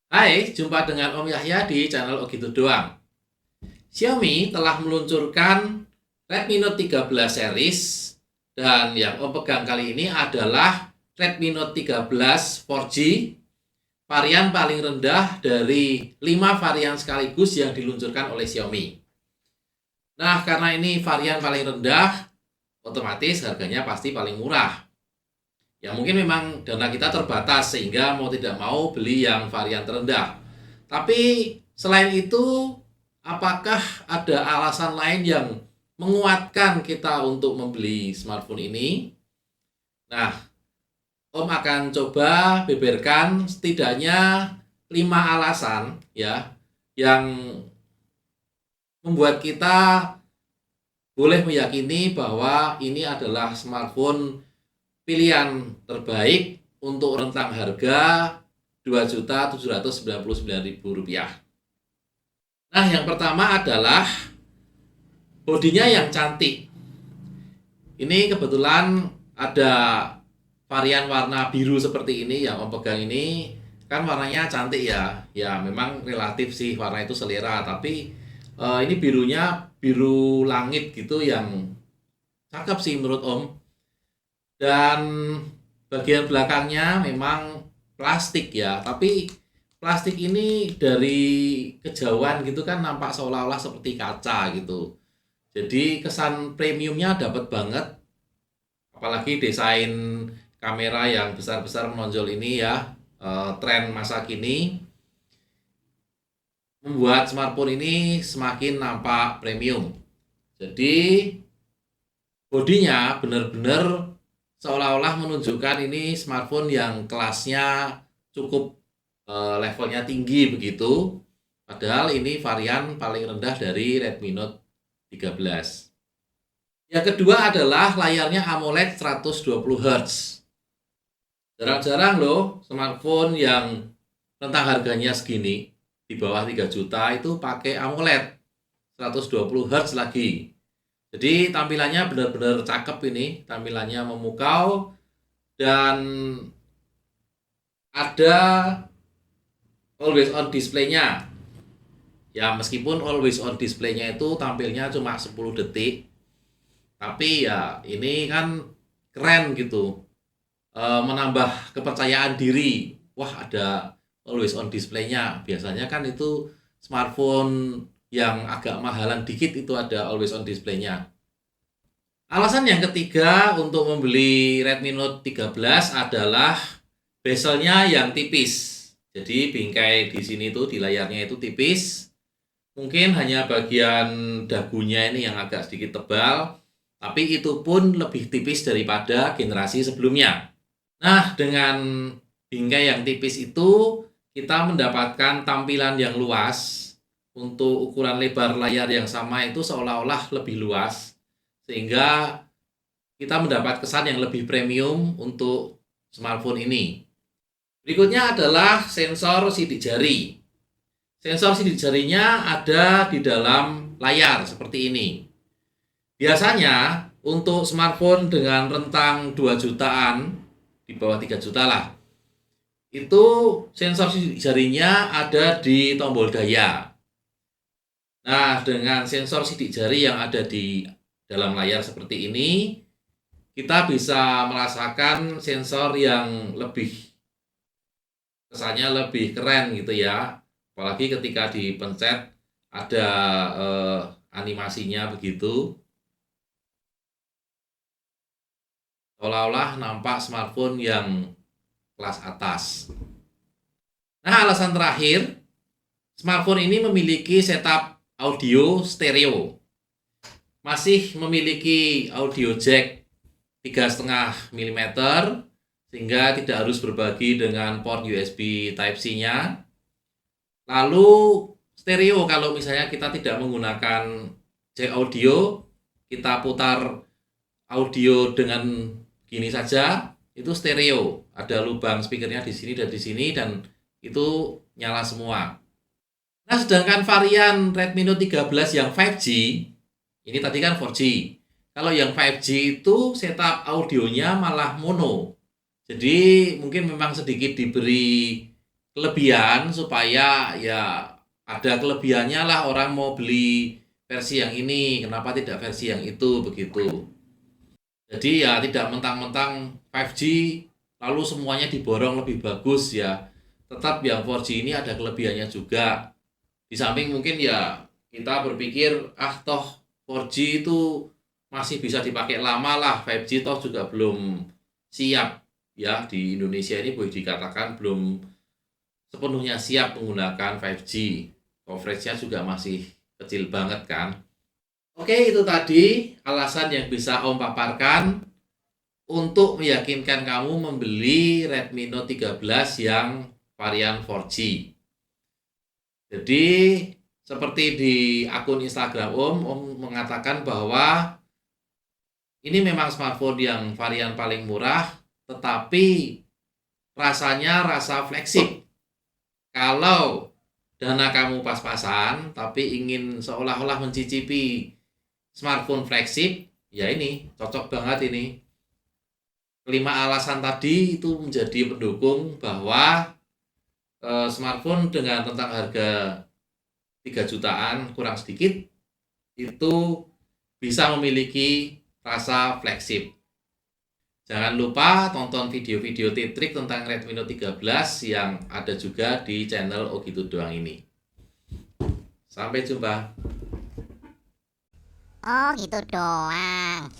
Hai, jumpa dengan Om Yahya di channel Oh Gitu Doang. Xiaomi telah meluncurkan Redmi Note 13 series dan yang Om pegang kali ini adalah Redmi Note 13 4G, varian paling rendah dari 5 varian sekaligus yang diluncurkan oleh Xiaomi. Nah, karena ini varian paling rendah, otomatis harganya pasti paling murah. Ya mungkin memang dana kita terbatas sehingga mau tidak mau beli yang varian terendah. Tapi selain itu, apakah ada alasan lain yang menguatkan kita untuk membeli smartphone ini? Nah, Om akan coba beberkan setidaknya 5 alasan ya yang membuat kita boleh meyakini bahwa ini adalah smartphone pilihan terbaik untuk rentang harga Rp2.799.000. Nah, yang pertama adalah bodinya yang cantik. Ini kebetulan ada varian warna biru seperti ini yang Om pegang ini, kan warnanya cantik ya. Ya, memang relatif sih warna itu selera, tapi ini birunya biru langit gitu yang cakep sih menurut Om. Dan bagian belakangnya memang plastik ya, tapi plastik ini dari kejauhan gitu kan nampak seolah-olah seperti kaca gitu. Jadi kesan premiumnya dapat banget, apalagi desain kamera yang besar-besar menonjol ini ya. Tren masa kini membuat smartphone ini semakin nampak premium. Jadi bodinya benar-benar seolah-olah menunjukkan ini smartphone yang kelasnya cukup levelnya tinggi begitu. Padahal ini varian paling rendah dari Redmi Note 13. Yang kedua adalah layarnya AMOLED 120 Hz. Jarang-jarang loh smartphone yang rentang harganya segini di bawah 3 juta itu pakai AMOLED 120 Hz lagi. Jadi tampilannya benar-benar cakep ini, tampilannya memukau dan ada always on display-nya. Ya meskipun always on display-nya itu tampilnya cuma 10 detik, tapi ya ini kan keren gitu. Menambah kepercayaan diri. Wah, ada always on display-nya. Biasanya kan itu smartphone yang agak mahalan dikit itu ada always on display-nya. Alasan yang ketiga untuk membeli Redmi Note 13 adalah bezelnya yang tipis. Jadi bingkai di sini tuh di layarnya itu tipis. Mungkin hanya bagian dagunya ini yang agak sedikit tebal, tapi itu pun lebih tipis daripada generasi sebelumnya. Nah, dengan bingkai yang tipis itu kita mendapatkan tampilan yang luas. Untuk ukuran lebar layar yang sama itu seolah-olah lebih luas, sehingga kita mendapat kesan yang lebih premium untuk smartphone ini. Berikutnya adalah sensor sidik jari. Sensor sidik jarinya ada di dalam layar seperti ini. Biasanya untuk smartphone dengan rentang 2 jutaan, di bawah 3 juta lah, itu sensor sidik jarinya ada di tombol daya. Nah, dengan sensor sidik jari yang ada di dalam layar seperti ini, kita bisa merasakan sensor yang lebih kesannya lebih keren gitu ya. Apalagi ketika dipencet ada animasinya begitu. Seolah-olah nampak smartphone yang kelas atas. Nah, alasan terakhir, smartphone ini memiliki setup audio stereo. Masih memiliki audio jack 3,5 mm sehingga tidak harus berbagi dengan port USB Type-C-nya. Lalu stereo, kalau misalnya kita tidak menggunakan jack audio, kita putar audio dengan gini saja, itu stereo. Ada lubang speakernya di sini dan di sini dan itu nyala semua. Nah, sedangkan varian Redmi Note 13 yang 5G, ini tadi kan 4G. Kalau yang 5G itu setup audionya malah mono. Jadi mungkin memang sedikit diberi kelebihan supaya ya ada kelebihannya lah orang mau beli versi yang ini, kenapa tidak versi yang itu begitu. Jadi ya tidak mentang-mentang 5G lalu semuanya diborong lebih bagus ya. Tetap yang 4G ini ada kelebihannya juga. Di samping mungkin ya kita berpikir ah toh 4G itu masih bisa dipakai lama lah, 5G toh juga belum siap ya di Indonesia ini boleh dikatakan belum sepenuhnya siap menggunakan 5G. Coverage-nya juga masih kecil banget kan. Oke, itu tadi alasan yang bisa Om paparkan untuk meyakinkan kamu membeli Redmi Note 13 yang varian 4G. Jadi, seperti di akun Instagram Om mengatakan bahwa ini memang smartphone yang varian paling murah, tetapi rasanya rasa flagship. Kalau dana kamu pas-pasan, tapi ingin seolah-olah mencicipi smartphone flagship, ya ini cocok banget ini. Kelima alasan tadi itu menjadi pendukung bahwa smartphone dengan rentang harga 3 jutaan kurang sedikit itu bisa memiliki rasa flagship. Jangan lupa tonton video-video trik tentang Redmi Note 13 yang ada juga di channel Oh Gitu Doang ini. Sampai jumpa. Oh gitu doang.